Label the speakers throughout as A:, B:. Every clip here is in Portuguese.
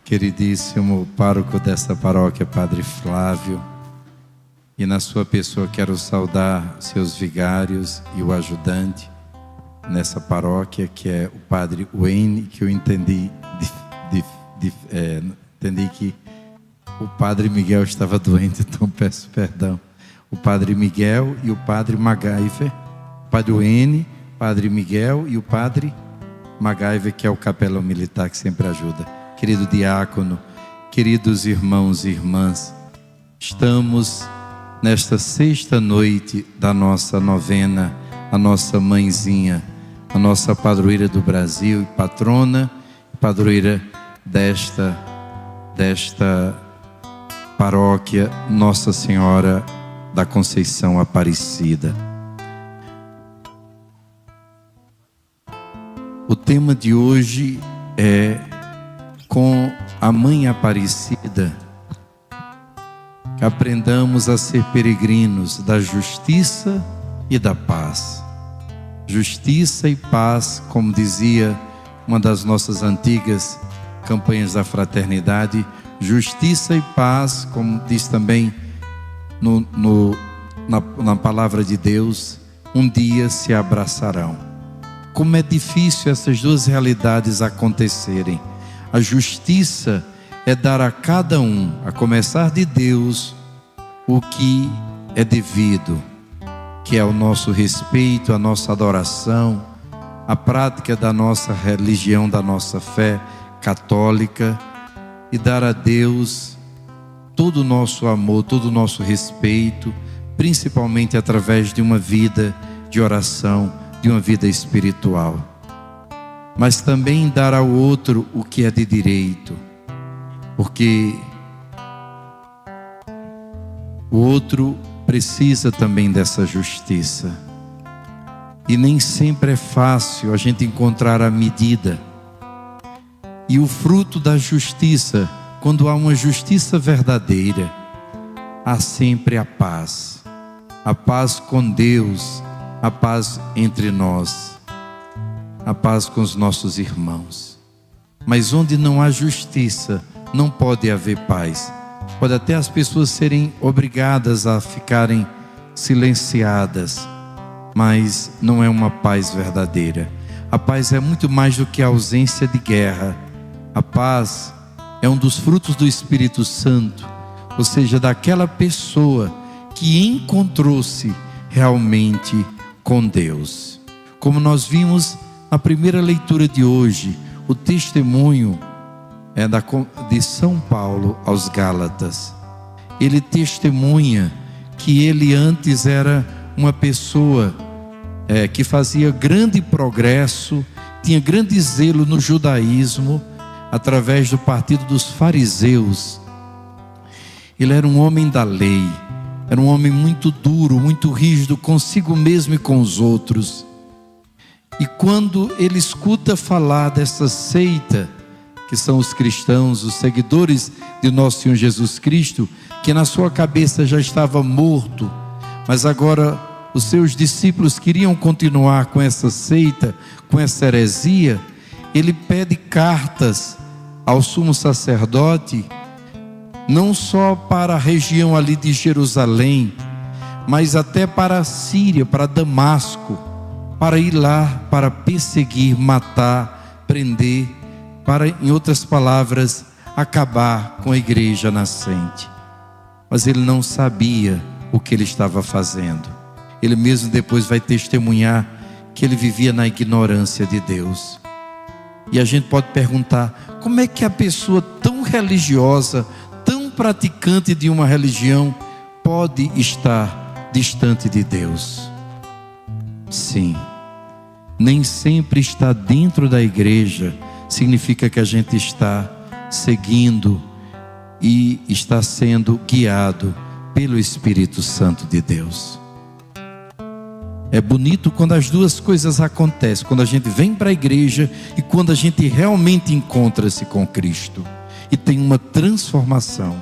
A: Queridíssimo pároco desta paróquia, Padre Flávio, e na sua pessoa quero saudar seus vigários e o ajudante nessa paróquia, que é o Padre Wayne, que eu entendi que o Padre Miguel estava doente, então peço perdão. O Padre Miguel e o Padre MacGyver, o Padre Wayne, Padre Miguel e o Padre MacGyver, que é o capelão militar que sempre ajuda. Querido diácono, queridos irmãos e irmãs, estamos nesta sexta noite da nossa novena, a nossa mãezinha, a nossa padroeira do Brasil e patrona, padroeira desta paróquia, Nossa Senhora da Conceição Aparecida. O tema de hoje é com a Mãe Aparecida, que aprendamos a ser peregrinos da justiça e da paz. Justiça e paz, como dizia uma das nossas antigas campanhas da fraternidade, justiça e paz, como diz também na palavra de Deus, um dia se abraçarão. Como é difícil essas duas realidades acontecerem. A justiça é dar a cada um, a começar de Deus, o que é devido, que é o nosso respeito, a nossa adoração, a prática da nossa religião, da nossa fé católica, e dar a Deus todo o nosso amor, todo o nosso respeito, principalmente através de uma vida de oração, de uma vida espiritual. Mas também dar ao outro o que é de direito, porque o outro precisa também dessa justiça, e nem sempre é fácil a gente encontrar a medida e o fruto da justiça. Quando há uma justiça verdadeira, há sempre a paz com Deus, a paz entre nós, a paz com os nossos irmãos. Mas onde não há justiça, não pode haver paz. Pode até as pessoas serem obrigadas a ficarem silenciadas, mas não é uma paz verdadeira. A paz é muito mais do que a ausência de guerra. A paz é um dos frutos do Espírito Santo, ou seja, daquela pessoa que encontrou-se realmente com Deus. Como nós vimos na primeira leitura de hoje, o testemunho é de São Paulo aos Gálatas. Ele testemunha que ele antes era uma pessoa que fazia grande progresso, tinha grande zelo no judaísmo, através do partido dos fariseus. Ele era um homem da lei, era um homem muito duro, muito rígido consigo mesmo e com os outros. E quando ele escuta falar dessa seita, que são os cristãos, os seguidores de nosso Senhor Jesus Cristo, que na sua cabeça já estava morto, mas agora os seus discípulos queriam continuar com essa seita, com essa heresia, ele pede cartas ao sumo sacerdote, não só para a região ali de Jerusalém, mas até para a Síria, para Damasco, para ir lá, para perseguir, matar, prender, para, em outras palavras, acabar com a igreja nascente. Mas ele não sabia o que ele estava fazendo. Ele mesmo depois vai testemunhar que ele vivia na ignorância de Deus. E a gente pode perguntar, como é que a pessoa tão religiosa, tão praticante de uma religião, pode estar distante de Deus? Sim, nem sempre estar dentro da igreja significa que a gente está seguindo e está sendo guiado pelo Espírito Santo de Deus. É bonito quando as duas coisas acontecem, quando a gente vem para a igreja e quando a gente realmente encontra-se com Cristo e tem uma transformação.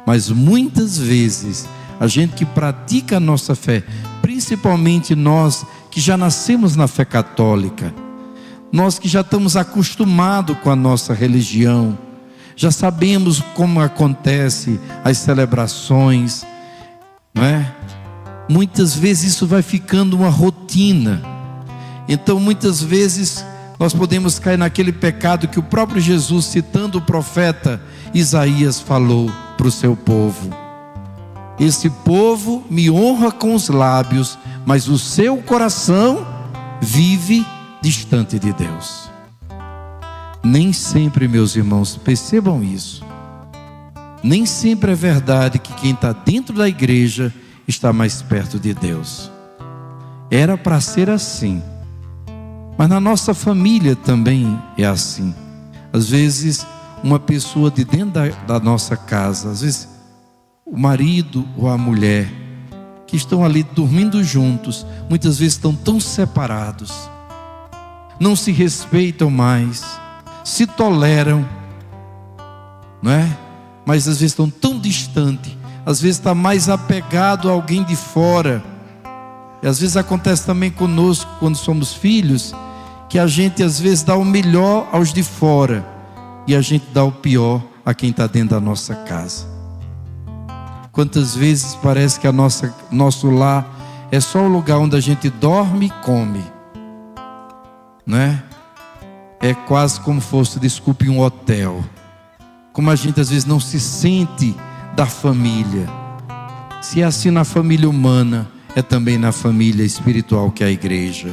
A: Mas muitas vezes a gente que pratica a nossa fé, principalmente nós que já nascemos na fé católica, nós que já estamos acostumados com a nossa religião, Já sabemos como acontece as celebrações, não é? Muitas vezes isso vai ficando uma rotina. Então muitas vezes nós podemos cair naquele pecado que o próprio Jesus, citando o profeta Isaías, falou para o seu povo: esse povo me honra com os lábios, mas o seu coração vive distante de Deus. Nem sempre, meus irmãos, percebam isso, nem sempre é verdade que quem está dentro da igreja está mais perto de Deus. Era para ser assim, mas na nossa família também é assim. Às vezes uma pessoa de dentro da nossa casa, às vezes o marido ou a mulher, que estão ali dormindo juntos, muitas vezes estão tão separados, não se respeitam mais, se toleram, não é? Mas às vezes estão tão distantes, às vezes está mais apegado a alguém de fora. E às vezes acontece também conosco, quando somos filhos, que a gente às vezes dá o melhor aos de fora e a gente dá o pior a quem está dentro da nossa casa. Quantas vezes parece que nosso lar é só o lugar onde a gente dorme e come, não é? É quase como fosse, desculpe, um hotel. Como a gente às vezes não se sente da família. Se é assim na família humana, é também na família espiritual, que é a igreja.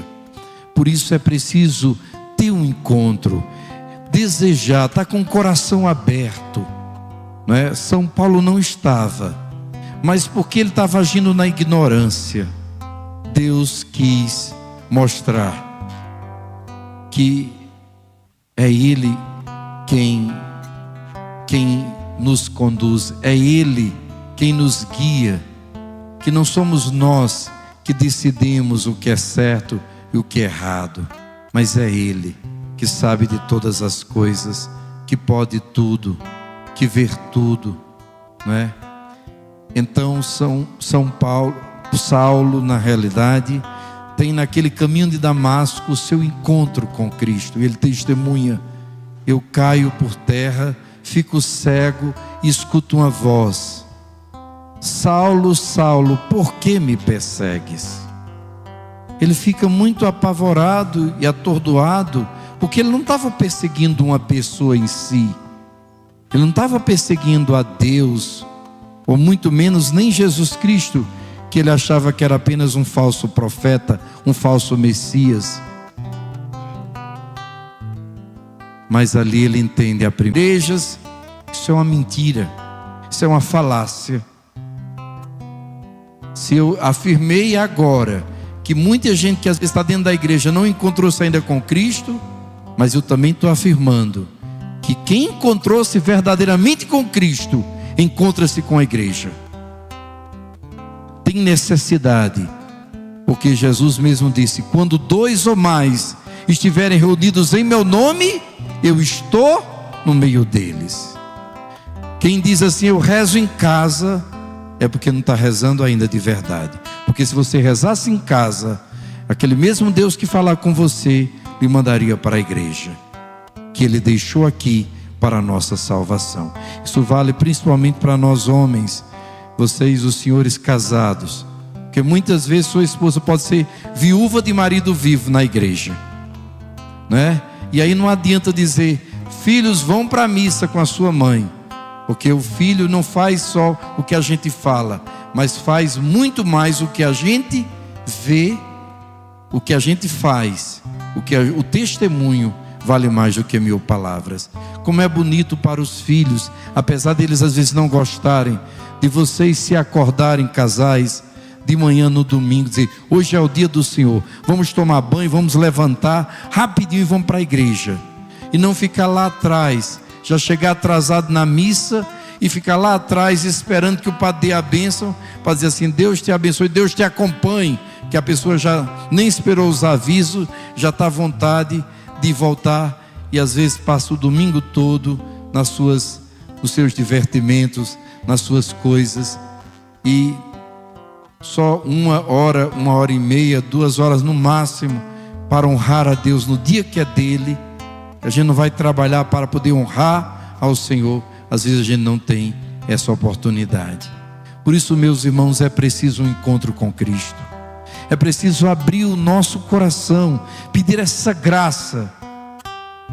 A: Por isso é preciso ter um encontro, desejar, estar com o coração aberto, não é? São Paulo não estava, mas porque ele estava agindo na ignorância, Deus quis mostrar que é Ele quem nos conduz, é Ele quem nos guia, que não somos nós que decidimos o que é certo e o que é errado, mas é Ele que sabe de todas as coisas, que pode tudo, que vê tudo, não é? Então Saulo, na realidade, tem naquele caminho de Damasco o seu encontro com Cristo. Ele testemunha: eu caio por terra, fico cego e escuto uma voz: Saulo, Saulo, por que me persegues? Ele fica muito apavorado e atordoado, porque ele não estava perseguindo uma pessoa em si, ele não estava perseguindo a Deus, ou muito menos nem Jesus Cristo, que ele achava que era apenas um falso profeta, um falso Messias. Mas ali ele entende a igrejas, isso é uma mentira, isso é uma falácia. Se eu afirmei agora que muita gente que às vezes está dentro da igreja não encontrou-se ainda com Cristo, mas eu também estou afirmando que quem encontrou-se verdadeiramente com Cristo, encontra-se com a igreja. Tem necessidade, porque Jesus mesmo disse: quando 2 ou mais estiverem reunidos em meu nome, eu estou no meio deles. Quem diz assim, eu rezo em casa, é porque não está rezando ainda de verdade. Porque se você rezasse em casa, aquele mesmo Deus que falar com você, lhe mandaria para a igreja, que Ele deixou aqui para a nossa salvação. Isso vale principalmente para nós homens, vocês, os senhores casados, porque muitas vezes sua esposa pode ser viúva de marido vivo na igreja, né? E aí não adianta dizer: filhos, vão para a missa com a sua mãe, porque o filho não faz só o que a gente fala, mas faz muito mais o que a gente vê, o que a gente faz, o testemunho vale mais do que 1000 palavras. Como é bonito para os filhos, apesar deles às vezes não gostarem, de vocês se acordarem, casais, de manhã no domingo, dizer: hoje é o dia do Senhor, vamos tomar banho, vamos levantar rapidinho e vamos para a igreja. E não ficar lá atrás, já chegar atrasado na missa e ficar lá atrás esperando que o padre dê a bênção, para dizer assim: Deus te abençoe, Deus te acompanhe, que a pessoa já nem esperou os avisos, já está à vontade de voltar, e às vezes passa o domingo todo nos seus divertimentos, nas suas coisas, e só 1h30, 2 horas no máximo, para honrar a Deus no dia que é dele. A gente não vai trabalhar para poder honrar ao Senhor, às vezes a gente não tem essa oportunidade. Por isso, meus irmãos, é preciso um encontro com Cristo. É preciso abrir o nosso coração, pedir essa graça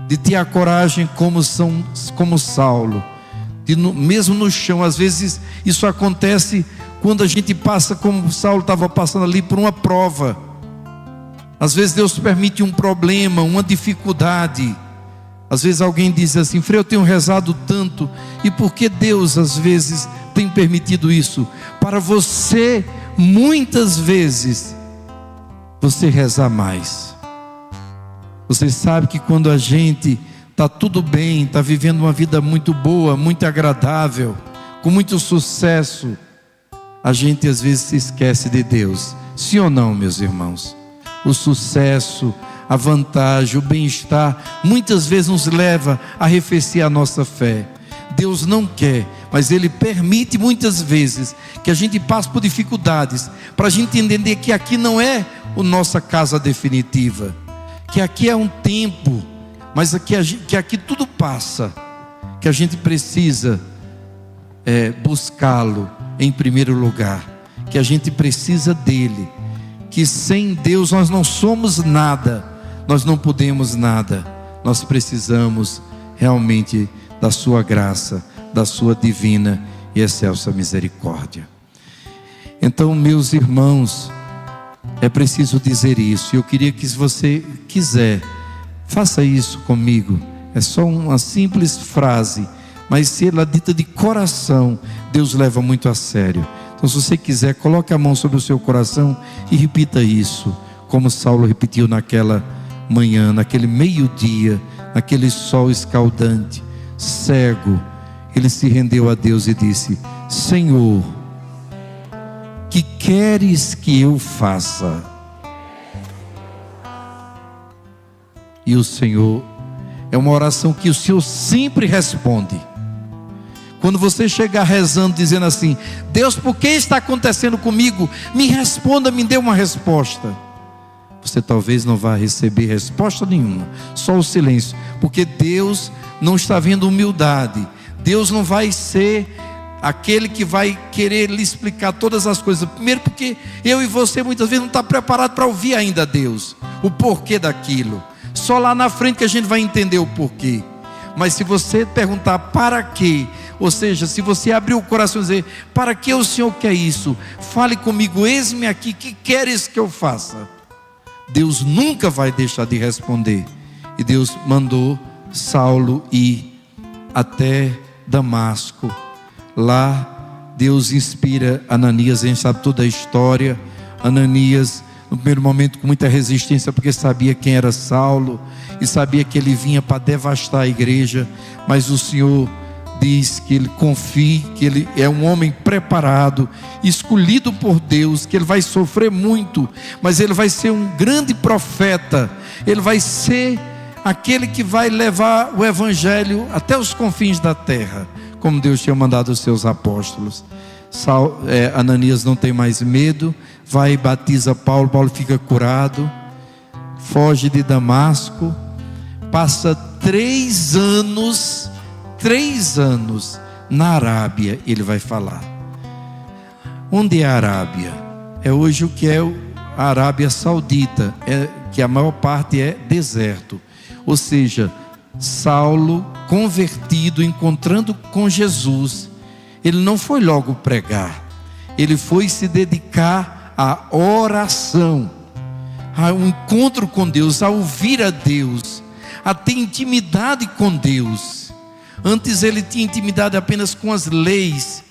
A: de ter a coragem como Saulo, mesmo no chão. Às vezes isso acontece quando a gente passa, como Saulo estava passando ali, por uma prova. Às vezes Deus permite um problema, uma dificuldade. Às vezes alguém diz assim: Frei, eu tenho rezado tanto. E por que Deus às vezes tem permitido isso? Para você, muitas vezes, você rezar mais. Você sabe que quando a gente está tudo bem, está vivendo uma vida muito boa, muito agradável, com muito sucesso, a gente às vezes se esquece de Deus. Sim ou não, meus irmãos? O sucesso, a vantagem, o bem-estar, muitas vezes nos leva a arrefecer a nossa fé. Deus não quer, mas Ele permite muitas vezes que a gente passe por dificuldades, para a gente entender que aqui não é a nossa casa definitiva, que aqui é um tempo, mas que aqui tudo passa, que a gente precisa buscá-lo em primeiro lugar, que a gente precisa dele, que sem Deus nós não somos nada, nós não podemos nada, nós precisamos realmente da sua graça, da sua divina e excelsa misericórdia. Então, meus irmãos, é preciso dizer isso. Eu queria que, se você quiser, faça isso comigo. É só uma simples frase, mas se ela dita de coração, Deus leva muito a sério. Então, se você quiser, coloque a mão sobre o seu coração e repita isso, como Saulo repetiu naquela manhã, naquele meio-dia, naquele sol escaldante, cego. Ele se rendeu a Deus e disse: Senhor, que queres que eu faça? E o Senhor, é uma oração que o Senhor sempre responde. Quando você chegar rezando, dizendo assim: Deus, por que está acontecendo comigo? Me responda, me dê uma resposta. Você talvez não vá receber resposta nenhuma, só o silêncio, porque Deus não está vendo humildade. Deus não vai ser aquele que vai querer lhe explicar todas as coisas. Primeiro porque eu e você muitas vezes não está preparado para ouvir ainda Deus, o porquê daquilo. Só lá na frente que a gente vai entender o porquê. Mas se você perguntar para quê, ou seja, se você abrir o coração e dizer: para que o Senhor quer isso? Fale comigo, eis-me aqui, que queres que eu faça? Deus nunca vai deixar de responder. E Deus mandou Saulo ir até Damasco. Lá Deus inspira Ananias. A gente sabe toda a história. Ananias, no primeiro momento, com muita resistência, porque sabia quem era Saulo e sabia que ele vinha para devastar a igreja. Mas o Senhor diz que ele confie, que ele é um homem preparado, escolhido por Deus, que ele vai sofrer muito, mas ele vai ser um grande profeta. Ele vai ser aquele que vai levar o evangelho até os confins da terra, como Deus tinha mandado os seus apóstolos. Ananias não tem mais medo, vai e batiza Paulo. Paulo fica curado, foge de Damasco, passa 3 anos na Arábia. Ele vai falar. Onde é a Arábia? É hoje o que é a Arábia Saudita, que a maior parte é deserto. Ou seja, Saulo convertido, encontrando com Jesus, ele não foi logo pregar, ele foi se dedicar à oração, ao encontro com Deus, a ouvir a Deus, a ter intimidade com Deus. Antes ele tinha intimidade apenas com as leis,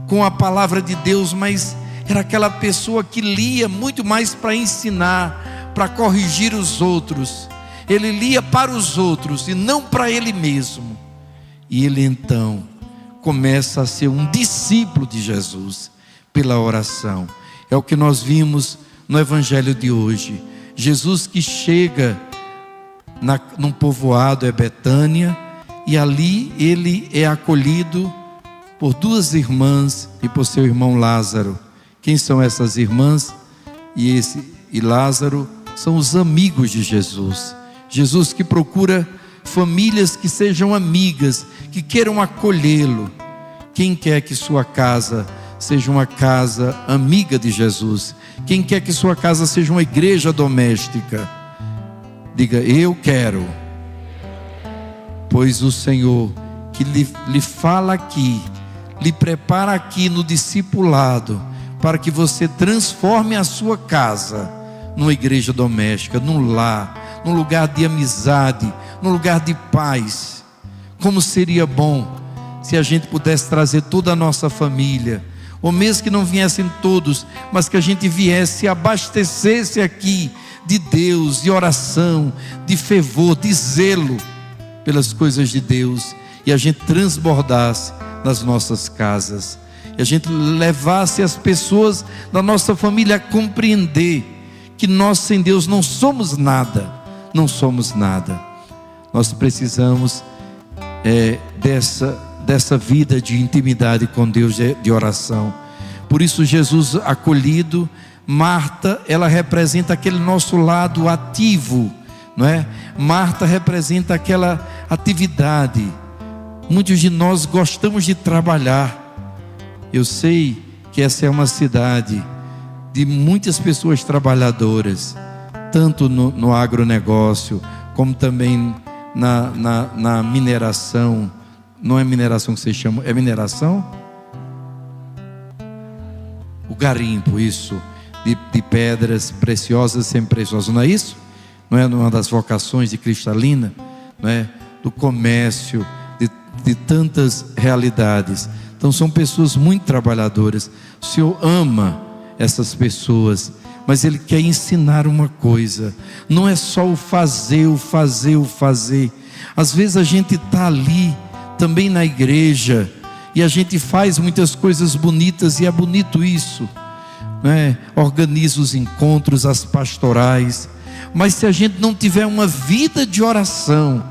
A: com a palavra de Deus, mas era aquela pessoa que lia muito mais para ensinar, para corrigir os outros. Ele lia para os outros e não para ele mesmo. E ele então começa a ser um discípulo de Jesus pela oração. É o que nós vimos no evangelho de hoje. Jesus que chega num povoado, é Betânia, e ali ele é acolhido por 2 irmãs e por seu irmão Lázaro. Quem são essas irmãs e Lázaro? São os amigos de Jesus. Jesus que procura famílias que sejam amigas, que queiram acolhê-lo. Quem quer que sua casa seja uma casa amiga de Jesus? Quem quer que sua casa seja uma igreja doméstica? Diga: eu quero. Pois o Senhor que lhe fala aqui, lhe prepara aqui no discipulado, para que você transforme a sua casa numa igreja doméstica, num lar, num lugar de amizade, num lugar de paz. Como seria bom se a gente pudesse trazer toda a nossa família, ou mesmo que não viessem todos, mas que a gente viesse e abastecesse aqui de Deus, de oração, de fervor, de zelo pelas coisas de Deus, e a gente transbordasse nas nossas casas, e a gente levasse as pessoas da nossa família a compreender que nós sem Deus não somos nada, não somos nada. Nós precisamos dessa vida de intimidade com Deus, de oração. Por isso Jesus acolhido, Marta, ela representa aquele nosso lado ativo, não é? Marta representa aquela atividade. Muitos de nós gostamos de trabalhar. Eu sei que essa é uma cidade de muitas pessoas trabalhadoras, tanto no agronegócio, como também na mineração. Não é mineração que vocês chamam, é mineração? O garimpo, isso, de pedras preciosas e semi-preciosas, não é isso? Não é uma das vocações de Cristalina, não é? Do comércio, de tantas realidades. Então são pessoas muito trabalhadoras. O Senhor ama essas pessoas, mas Ele quer ensinar uma coisa. Não é só o fazer, o fazer, o fazer. Às vezes a gente está ali também na igreja, e a gente faz muitas coisas bonitas, e é bonito isso, né? Organiza os encontros, as pastorais, mas se a gente não tiver uma vida de oração,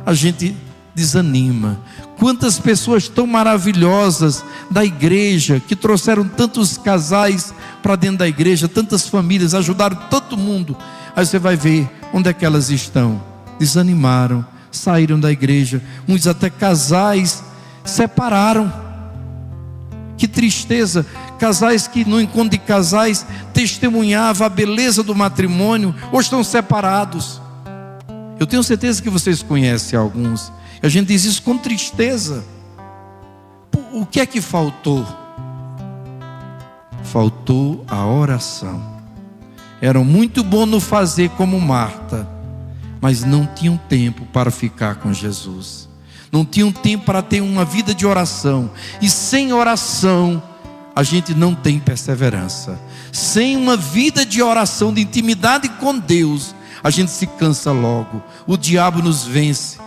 A: a gente desanima. Quantas pessoas tão maravilhosas da igreja, que trouxeram tantos casais para dentro da igreja, tantas famílias, ajudaram todo mundo. Aí você vai ver onde é que elas estão. Desanimaram, saíram da igreja. Muitos até casais separaram. Que tristeza. Casais que no encontro de casais testemunhavam a beleza do matrimônio, hoje estão separados. Eu tenho certeza que vocês conhecem alguns. A gente diz isso com tristeza. O que é que faltou? Faltou a oração. Eram muito bons no fazer como Marta, mas não tinham tempo para ficar com Jesus. Não tinham tempo para ter uma vida de oração. E sem oração a gente não tem perseverança. Sem uma vida de oração, de intimidade com Deus, a gente se cansa logo. O diabo nos vence.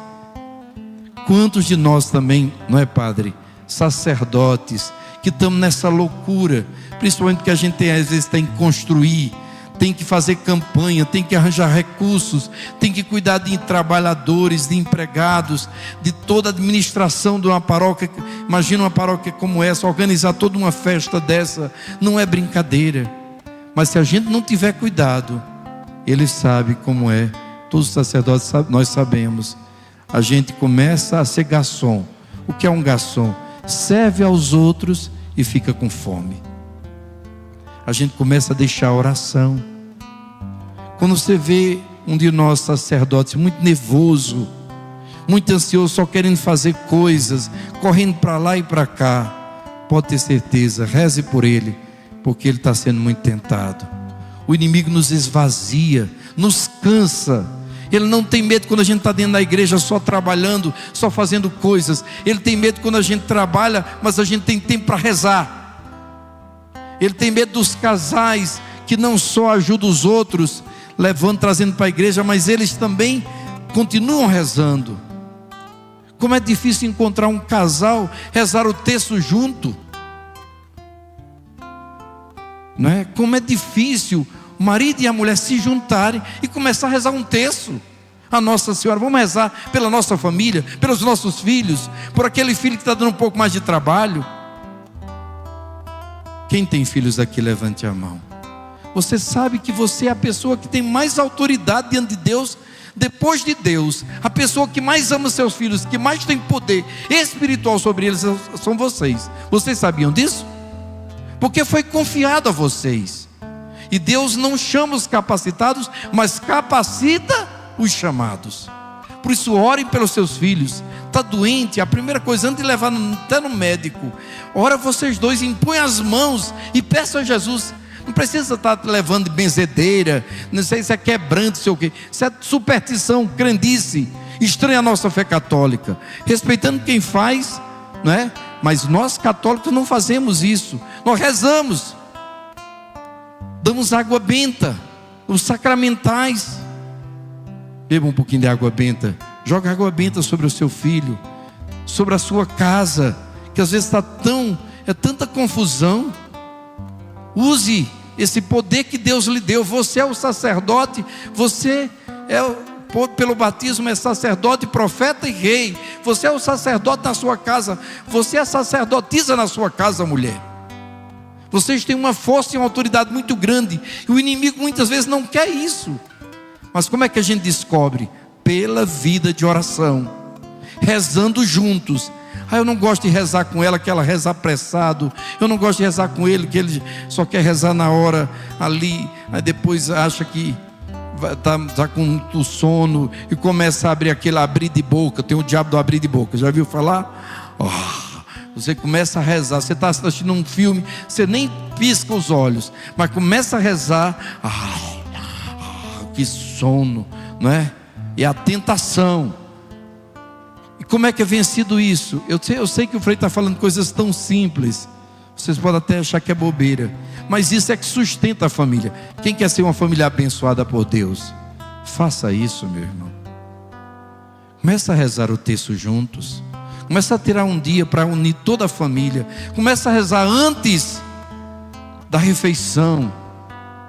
A: Quantos de nós também, não é, padre? Sacerdotes, que estamos nessa loucura, principalmente porque a gente às vezes tem que construir, tem que fazer campanha, tem que arranjar recursos, tem que cuidar de trabalhadores, de empregados, de toda a administração de uma paróquia. Imagina uma paróquia como essa, organizar toda uma festa dessa, não é brincadeira. Mas se a gente não tiver cuidado, ele sabe como é. Todos os sacerdotes nós sabemos. A gente começa a ser garçom. O que é um garçom? Serve aos outros e fica com fome. A gente começa a deixar a oração. Quando você vê um de nós sacerdotes muito nervoso, muito ansioso, só querendo fazer coisas, correndo para lá e para cá, pode ter certeza, reze por ele, porque ele está sendo muito tentado. O inimigo nos esvazia, nos cansa. Ele não tem medo quando a gente está dentro da igreja só trabalhando, só fazendo coisas. Ele tem medo quando a gente trabalha, mas a gente tem tempo para rezar. Ele tem medo dos casais que não só ajudam os outros, levando, trazendo para a igreja, mas eles também continuam rezando. Como é difícil encontrar um casal, rezar o texto junto, não é? Como é difícil o marido e a mulher se juntarem e começar a rezar um terço. A Nossa Senhora, vamos rezar pela nossa família, pelos nossos filhos, por aquele filho que está dando um pouco mais de trabalho. Quem tem filhos aqui, levante a mão. Você sabe que você é a pessoa que tem mais autoridade diante de Deus depois de Deus, a pessoa que mais ama seus filhos, que mais tem poder espiritual sobre eles, são vocês. Vocês sabiam disso? Porque foi confiado a vocês. E Deus não chama os capacitados, mas capacita os chamados. Por isso, orem pelos seus filhos. Está doente, a primeira coisa, antes de levar até no médico, ora vocês dois, impõem as mãos e peçam a Jesus. Não precisa estar levando de benzedeira, não sei se é quebrante, sei o quê. Isso é superstição, crendice, estranha a nossa fé católica. Respeitando quem faz, não é? Mas nós católicos não fazemos isso. Nós rezamos, damos água benta, os sacramentais. Beba um pouquinho de água benta. Joga água benta sobre o seu filho, sobre a sua casa, que às vezes está tanta confusão. Use esse poder que Deus lhe deu. Você é o sacerdote, você pelo batismo é sacerdote, profeta e rei. Você é o sacerdote na sua casa, você é sacerdotisa na sua casa, mulher. Vocês têm uma força e uma autoridade muito grande, e o inimigo muitas vezes não quer isso. Mas como é que a gente descobre? Pela vida de oração, rezando juntos. Eu não gosto de rezar com ela, que ela reza apressado. Eu não gosto de rezar com ele, que ele só quer rezar na hora ali. Aí depois acha que está com muito sono e começa a abrir aquele abrir de boca. Tem o diabo do abrir de boca, já viu falar? Você começa a rezar, você está assistindo um filme, você nem pisca os olhos, mas começa a rezar. Que sono, não é? E a tentação. E como é que é vencido isso? Eu sei que o Frei está falando coisas tão simples, vocês podem até achar que é bobeira, mas isso é que sustenta a família. Quem quer ser uma família abençoada por Deus, faça isso, meu irmão. Começa a rezar o texto juntos. Começa a tirar um dia para unir toda a família. Começa a rezar antes da refeição.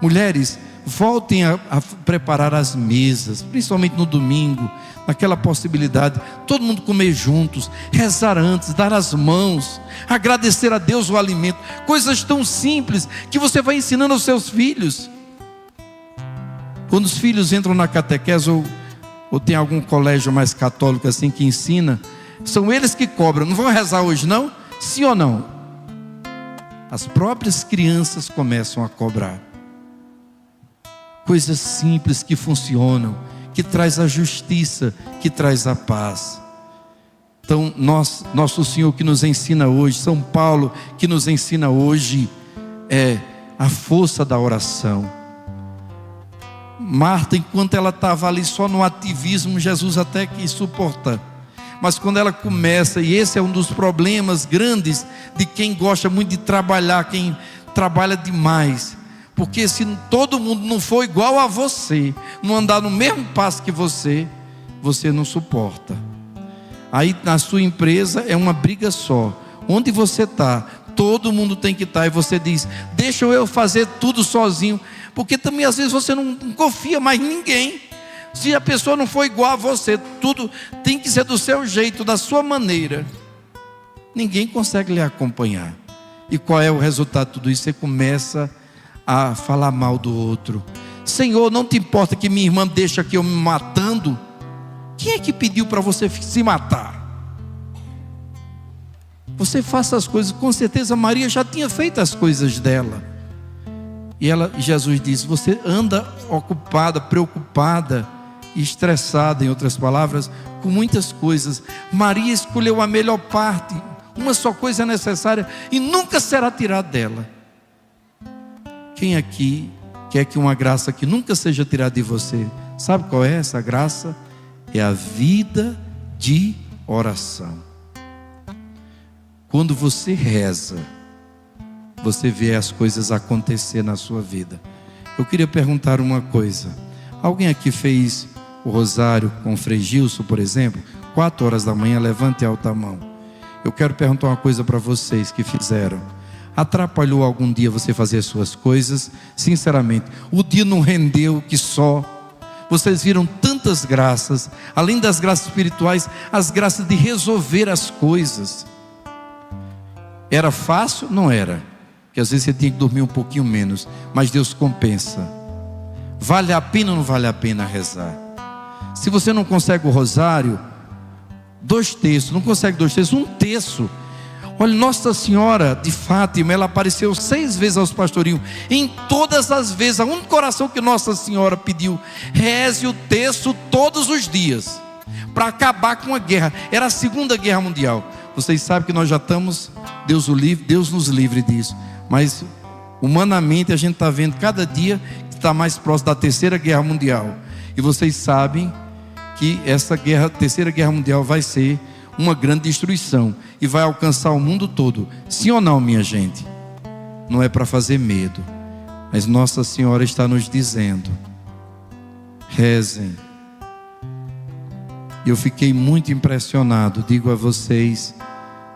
A: Mulheres, voltem a preparar as mesas, principalmente no domingo, naquela possibilidade, todo mundo comer juntos, rezar antes, dar as mãos, agradecer a Deus o alimento, coisas tão simples que você vai ensinando aos seus filhos. Quando os filhos entram na catequese, ou tem algum colégio mais católico assim que ensina, são eles que cobram. Não vão rezar hoje não? Sim ou não? As próprias crianças começam a cobrar. Coisas simples que funcionam, que traz a justiça, que traz a paz. Então, nosso Senhor que nos ensina hoje, São Paulo que nos ensina hoje, é a força da oração. Marta, enquanto ela estava ali só no ativismo, Jesus até que suporta. Mas quando ela começa, e esse é um dos problemas grandes de quem gosta muito de trabalhar, quem trabalha demais. Porque se todo mundo não for igual a você, não andar no mesmo passo que você não suporta. Aí na sua empresa é uma briga só. Onde você está, todo mundo tem que estar. E você diz, deixa eu fazer tudo sozinho. Porque também às vezes você não confia mais em ninguém. Se a pessoa não for igual a você, tudo tem que ser do seu jeito, da sua maneira. Ninguém consegue lhe acompanhar. E qual é o resultado de tudo isso? Você começa a falar mal do outro. Senhor, não te importa que minha irmã deixa aqui eu me matando? Quem é que pediu para você se matar? Você faça as coisas. Com certeza Maria já tinha feito as coisas dela. E Jesus diz, você anda ocupada, preocupada, estressada, em outras palavras, com muitas coisas. Maria escolheu a melhor parte. Uma só coisa é necessária e nunca será tirada dela. Quem aqui quer que uma graça que nunca seja tirada de você? Sabe qual é essa graça? É a vida de oração. Quando você reza, você vê as coisas acontecer na sua vida. Eu queria perguntar uma coisa. Alguém aqui fez o rosário com o Frei Gilson, por exemplo? 4 horas da manhã, levante alta a mão. Eu quero perguntar uma coisa para vocês que fizeram. Atrapalhou algum dia você fazer as suas coisas? Sinceramente, o dia não rendeu que só. Vocês viram tantas graças, além das graças espirituais, as graças de resolver as coisas. Era fácil? Não era. Porque às vezes você tinha que dormir um pouquinho menos, mas Deus compensa. Vale a pena ou não vale a pena rezar? Se você não consegue o rosário, 2 terços, não consegue 2 terços, 1 terço. Olha, Nossa Senhora de Fátima, ela apareceu 6 vezes aos pastorinhos. Em todas as vezes, a única oração que Nossa Senhora pediu: reze o terço todos os dias, para acabar com a guerra. Era a Segunda Guerra Mundial. Vocês sabem que nós já estamos, Deus nos livre disso. Mas humanamente a gente está vendo cada dia que está mais próximo da Terceira Guerra Mundial. E vocês sabem que essa Terceira Guerra Mundial vai ser uma grande destruição e vai alcançar o mundo todo. Sim ou não, minha gente? Não é para fazer medo, mas Nossa Senhora está nos dizendo: rezem. E eu fiquei muito impressionado, digo a vocês,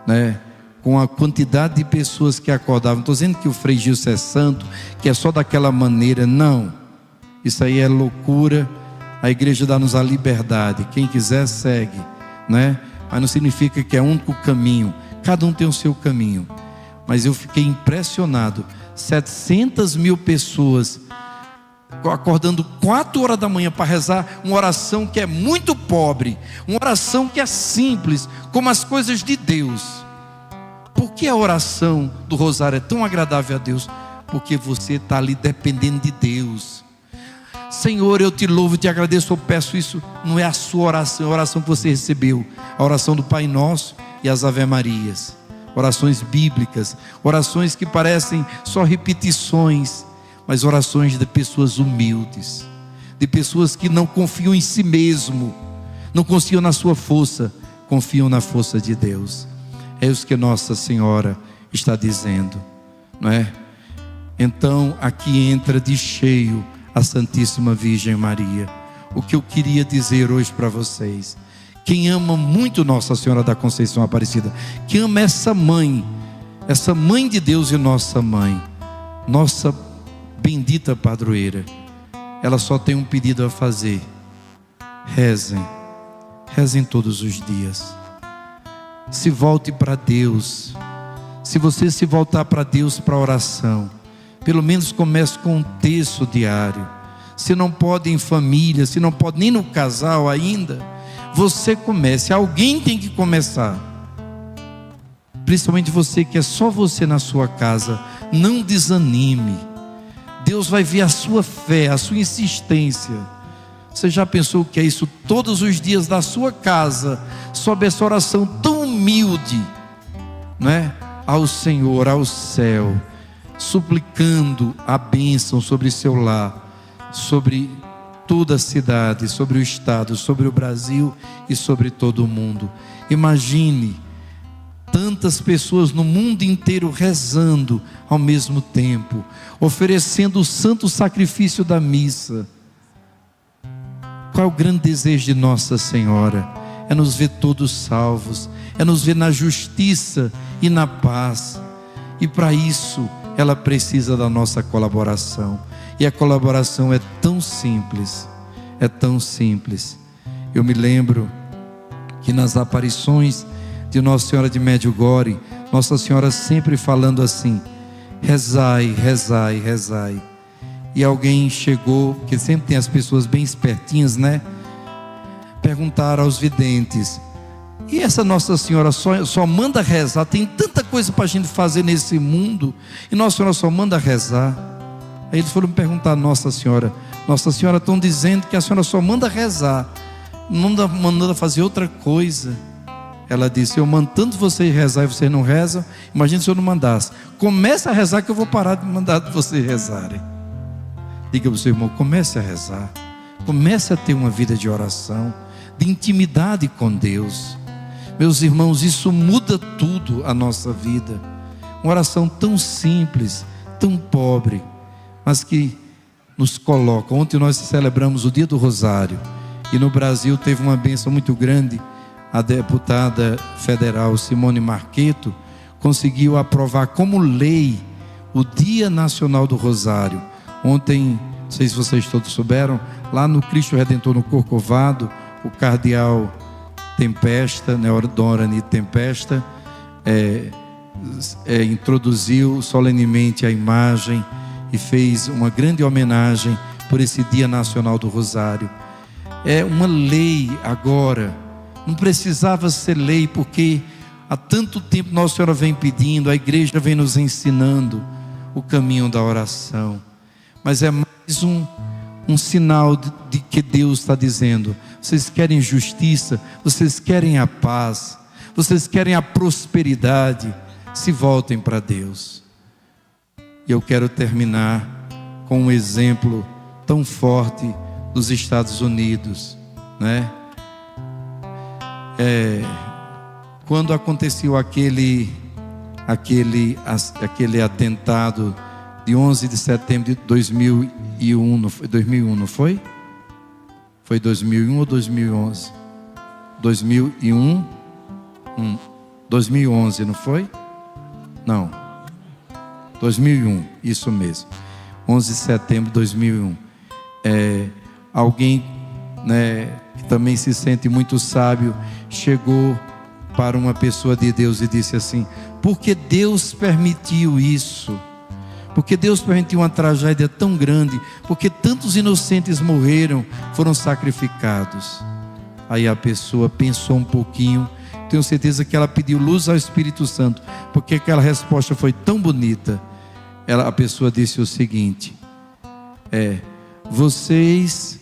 A: né, com a quantidade de pessoas que acordavam. Não estou dizendo que o Frei Gilson é santo, que é só daquela maneira, não. Isso aí é loucura. A igreja dá-nos a liberdade, quem quiser segue, né? Mas não significa que é o único caminho. Cada um tem o seu caminho. Mas eu fiquei impressionado. 700 mil pessoas acordando 4 horas da manhã para rezar uma oração que é muito pobre, uma oração que é simples, como as coisas de Deus. Por que a oração do rosário é tão agradável a Deus? Porque você está ali dependendo de Deus. Senhor, eu te louvo, te agradeço, eu peço isso. Não é a sua oração, é a oração que você recebeu. A oração do Pai Nosso e as Ave Marias. Orações bíblicas, orações que parecem só repetições, mas orações de pessoas humildes, de pessoas que não confiam em si mesmo, não confiam na sua força, confiam na força de Deus. É isso que Nossa Senhora está dizendo, não é? Então aqui entra de cheio a Santíssima Virgem Maria. O que eu queria dizer hoje para vocês: quem ama muito Nossa Senhora da Conceição Aparecida, quem ama essa mãe de Deus e nossa mãe, nossa bendita padroeira, ela só tem um pedido a fazer: rezem, rezem todos os dias. Se volte para Deus. Se você se voltar para Deus para oração, pelo menos comece com um terço diário. Se não pode em família, se não pode nem no casal ainda, você comece. Alguém tem que começar. Principalmente você que é só você na sua casa. Não desanime. Deus vai ver a sua fé, a sua insistência. Você já pensou o que é isso? Todos os dias da sua casa, sob essa oração tão humilde, não é? Ao Senhor, ao céu, suplicando a bênção sobre seu lar, sobre toda a cidade, sobre o estado, sobre o Brasil e sobre todo o mundo. Imagine tantas pessoas no mundo inteiro rezando ao mesmo tempo, oferecendo o santo sacrifício da missa. Qual é o grande desejo de Nossa Senhora? É nos ver todos salvos, é nos ver na justiça e na paz. E para isso ela precisa da nossa colaboração. E a colaboração é tão simples, é tão simples. Eu me lembro que nas aparições de Nossa Senhora de Medjugorje, Nossa Senhora sempre falando assim: rezai, rezai, rezai. E alguém chegou, que sempre tem as pessoas bem espertinhas, né? Perguntaram aos videntes: e essa Nossa Senhora só manda rezar? Tem tanta coisa para a gente fazer nesse mundo, e Nossa Senhora só manda rezar. Aí eles foram me perguntar a Nossa Senhora: Nossa Senhora, estão dizendo que a Senhora só manda rezar, não manda fazer outra coisa. Ela disse: eu mando tanto vocês rezar e vocês não rezam. Imagina se eu não mandasse. Comece a rezar que eu vou parar de mandar vocês rezarem. Diga para o seu irmão: comece a rezar, comece a ter uma vida de oração, de intimidade com Deus. Meus irmãos, isso muda tudo a nossa vida. Uma oração tão simples, tão pobre, mas que nos coloca. Ontem nós celebramos o Dia do Rosário, e no Brasil teve uma bênção muito grande. A deputada federal Simone Marqueto conseguiu aprovar como lei o Dia Nacional do Rosário. Ontem, não sei se vocês todos souberam, lá no Cristo Redentor no Corcovado, o cardeal Tempesta, né, Dorani Tempesta, introduziu solenemente a imagem e fez uma grande homenagem por esse Dia Nacional do Rosário. é uma lei agora. Não precisava ser lei, porque há tanto tempo Nossa Senhora vem pedindo, a igreja vem nos ensinando o caminho da oração. Mas é mais um sinal de que Deus está dizendo: vocês querem justiça, vocês querem a paz, vocês querem a prosperidade, se voltem para Deus. E eu quero terminar com um exemplo tão forte dos Estados Unidos, né? Quando aconteceu aquele atentado de 11 de setembro de 2001, não foi? 2001, não foi? Foi 2001 ou 2011? 2001? 2011, não foi? Não. 2001, isso mesmo. 11 de setembro de 2001. Alguém, né, que também se sente muito sábio, chegou para uma pessoa de Deus e disse assim: por que Deus permitiu isso? Porque Deus permitiu uma tragédia tão grande? Porque tantos inocentes morreram, foram sacrificados. Aí a pessoa pensou um pouquinho. Tenho certeza que ela pediu luz ao Espírito Santo, porque aquela resposta foi tão bonita. A pessoa disse o seguinte: vocês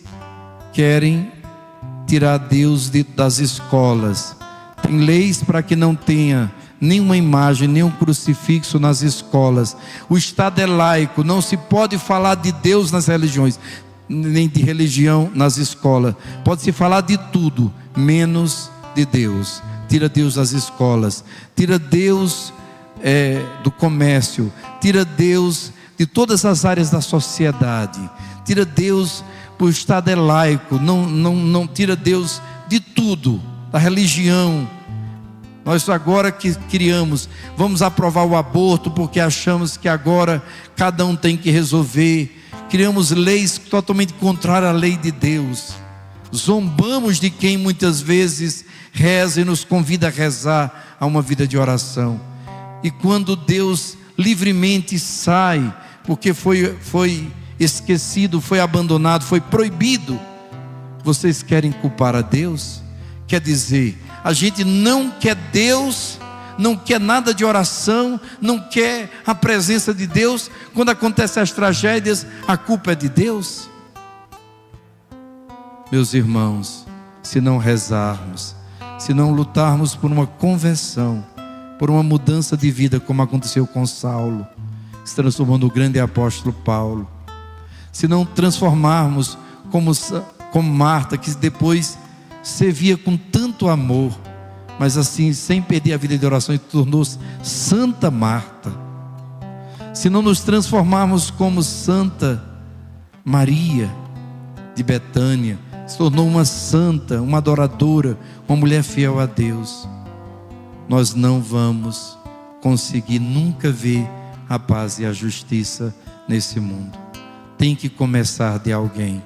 A: querem tirar Deus das escolas. Tem leis para que não tenha nenhuma imagem, nenhum crucifixo nas escolas. O Estado é laico, não se pode falar de Deus nas religiões, nem de religião nas escolas. Pode-se falar de tudo, menos de Deus. Tira Deus das escolas, tira Deus do comércio, tira Deus de todas as áreas da sociedade, tira Deus, o Estado é laico, não tira Deus de tudo, da religião. Nós agora que criamos, vamos aprovar o aborto porque achamos que agora cada um tem que resolver. Criamos leis totalmente contrárias à lei de Deus. Zombamos de quem muitas vezes reza e nos convida a rezar a uma vida de oração. E quando Deus livremente sai, porque foi esquecido, foi abandonado, foi proibido, vocês querem culpar a Deus? Quer dizer, a gente não quer Deus, não quer nada de oração, não quer a presença de Deus. Quando acontecem as tragédias, a culpa é de Deus? Meus irmãos, se não rezarmos, se não lutarmos por uma conversão, por uma mudança de vida, como aconteceu com Saulo, se transformou no grande apóstolo Paulo, se não transformarmos como Marta, que depois servia com tanto amor, mas assim, sem perder a vida de oração, e tornou-se Santa Marta. Se não nos transformarmos como Santa Maria de Betânia, se tornou uma santa, uma adoradora, uma mulher fiel a Deus, nós não vamos conseguir nunca ver a paz e a justiça nesse mundo. Tem que começar de alguém.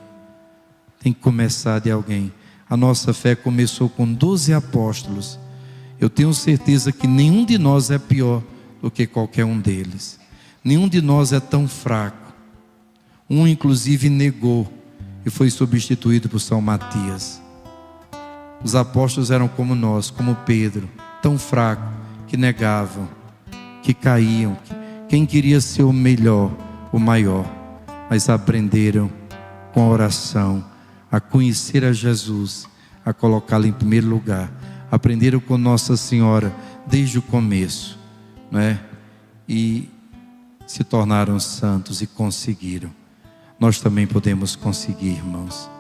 A: Tem que começar de alguém. A nossa fé começou com 12 apóstolos. Eu tenho certeza que nenhum de nós é pior do que qualquer um deles. Nenhum de nós é tão fraco. Um inclusive negou e foi substituído por São Matias. Os apóstolos eram como nós, como Pedro, tão fracos que negavam, que caíam. Quem queria ser o melhor, o maior, mas aprenderam com a oração a conhecer a Jesus, a colocá-lo em primeiro lugar. Aprenderam com Nossa Senhora desde o começo, não é? E se tornaram santos e conseguiram. Nós também podemos conseguir, irmãos.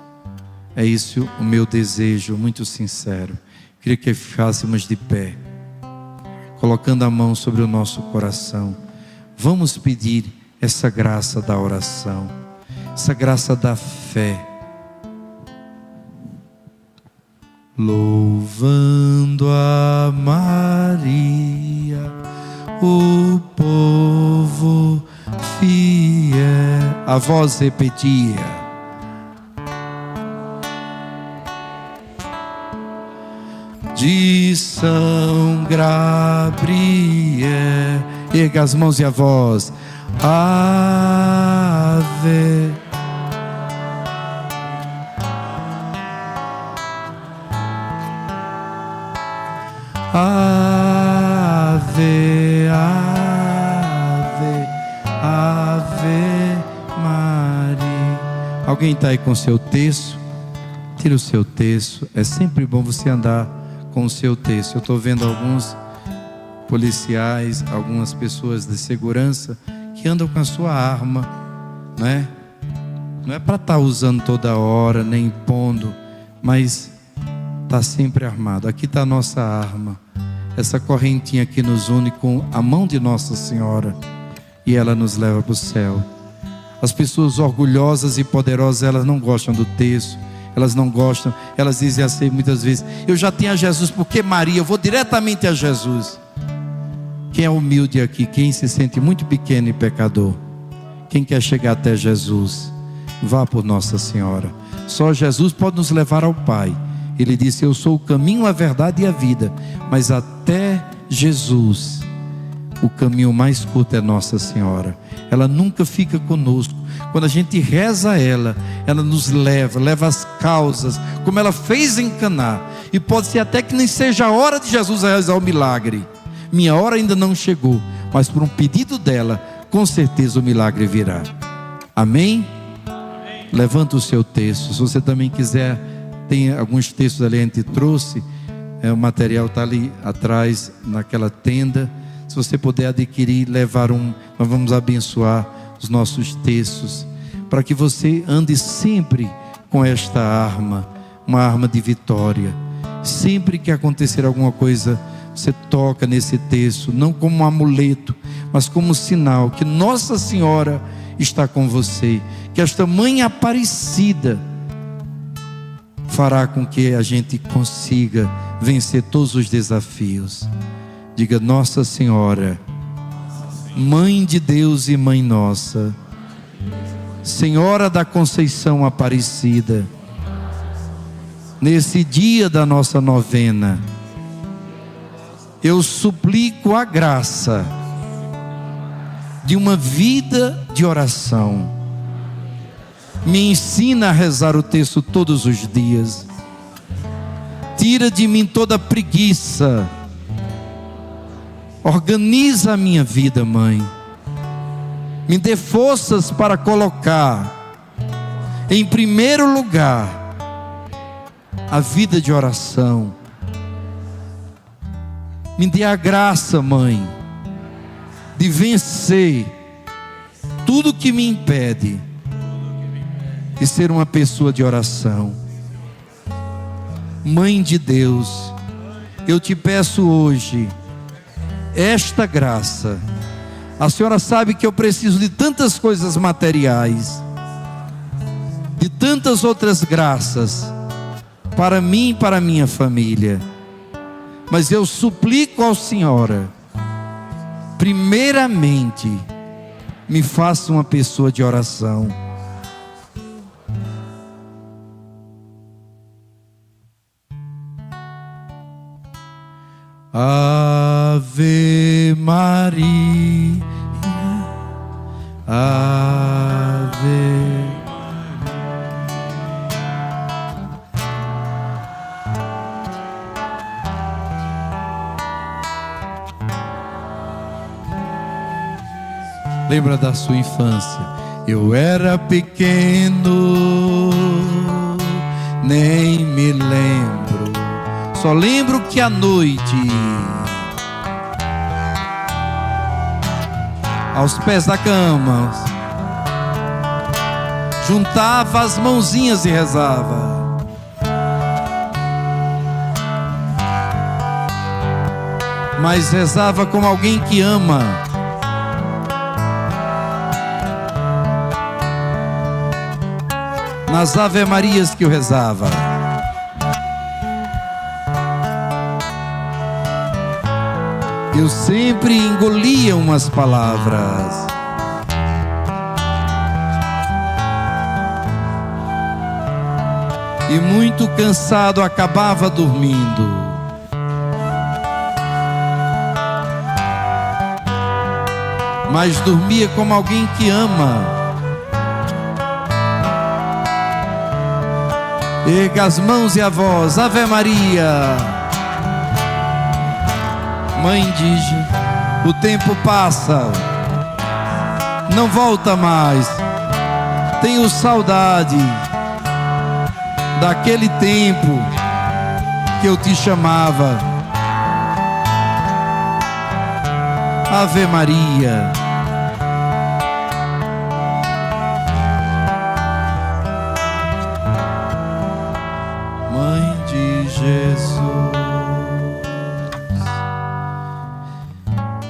A: É isso o meu desejo muito sincero. Queria que ficássemos de pé, colocando a mão sobre o nosso coração. Vamos pedir essa graça da oração, essa graça da fé. Louvando a Maria, o povo fiel. A voz repetia: de São Gabriel. Erga as mãos e a voz: Ave. Ave, ave, ave Maria. Alguém está aí com o seu texto? Tira o seu texto. É sempre bom você andar com o seu texto. Eu estou vendo alguns policiais, algumas pessoas de segurança que andam com a sua arma, né? Não é para estar usando toda hora, nem impondo, mas está sempre armado. Aqui está a nossa arma, essa correntinha que nos une com a mão de Nossa Senhora, e ela nos leva para o céu. As pessoas orgulhosas e poderosas, elas não gostam do texto, elas não gostam, elas dizem assim muitas vezes: eu já tenho a Jesus, porque Maria, eu vou diretamente a Jesus. Quem é humilde aqui? Quem se sente muito pequeno e pecador? Quem quer chegar até Jesus? Vá por Nossa Senhora. Só Jesus pode nos levar ao Pai. Ele disse: eu sou o caminho, a verdade e a vida. Mas até Jesus, o caminho mais curto é Nossa Senhora. Ela nunca fica conosco. Quando a gente reza a ela, ela nos leva as causas, como ela fez em Caná. E pode ser até que nem seja a hora de Jesus realizar o milagre. Minha hora ainda não chegou, mas por um pedido dela, com certeza o milagre virá. Amém? Levanta o seu texto. Se você também quiser, tem alguns textos ali, a gente trouxe, o material está ali atrás, naquela tenda. Se você puder adquirir, levar nós vamos abençoar os nossos textos, para que você ande sempre com esta arma, uma arma de vitória. Sempre que acontecer alguma coisa, você toca nesse texto, não como um amuleto, mas como um sinal que Nossa Senhora está com você, que esta mãe Aparecida fará com que a gente consiga vencer todos os desafios. Diga: Nossa Senhora, Mãe de Deus e Mãe Nossa, Senhora da Conceição Aparecida, nesse dia da nossa novena, eu suplico a graça de uma vida de oração. Me ensina a rezar o texto todos os dias. Tira de mim toda preguiça. Organiza a minha vida, Mãe. Me dê forças para colocar em primeiro lugar a vida de oração. Me dê a graça, Mãe, de vencer tudo que me impede de ser uma pessoa de oração. Mãe de Deus, eu te peço hoje esta graça. A Senhora sabe que eu preciso de tantas coisas materiais, de tantas outras graças para mim e para a minha família, mas eu suplico ao Senhora, primeiramente, me faça uma pessoa de oração. Ave Maria, Ave. Lembra da sua infância? Eu era pequeno, nem me lembro. Só lembro que à noite, aos pés da cama, juntava as mãozinhas e rezava. Mas rezava como alguém que ama. Nas Ave Marias que eu rezava, eu sempre engolia umas palavras. E muito cansado acabava dormindo. Mas dormia como alguém que ama. Erga as mãos e a voz, Ave Maria. Mãe indígena, o tempo passa, não volta mais. Tenho saudade daquele tempo que eu te chamava. Ave Maria. Mãe de Jesus.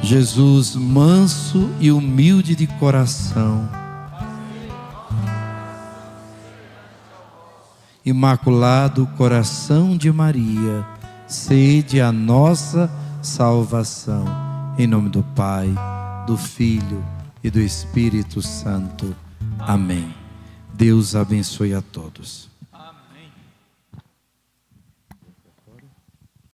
A: Jesus manso e humilde de coração, Imaculado Coração de Maria, sede a nossa salvação. Em nome do Pai, do Filho e do Espírito Santo. Amém. Deus abençoe a todos.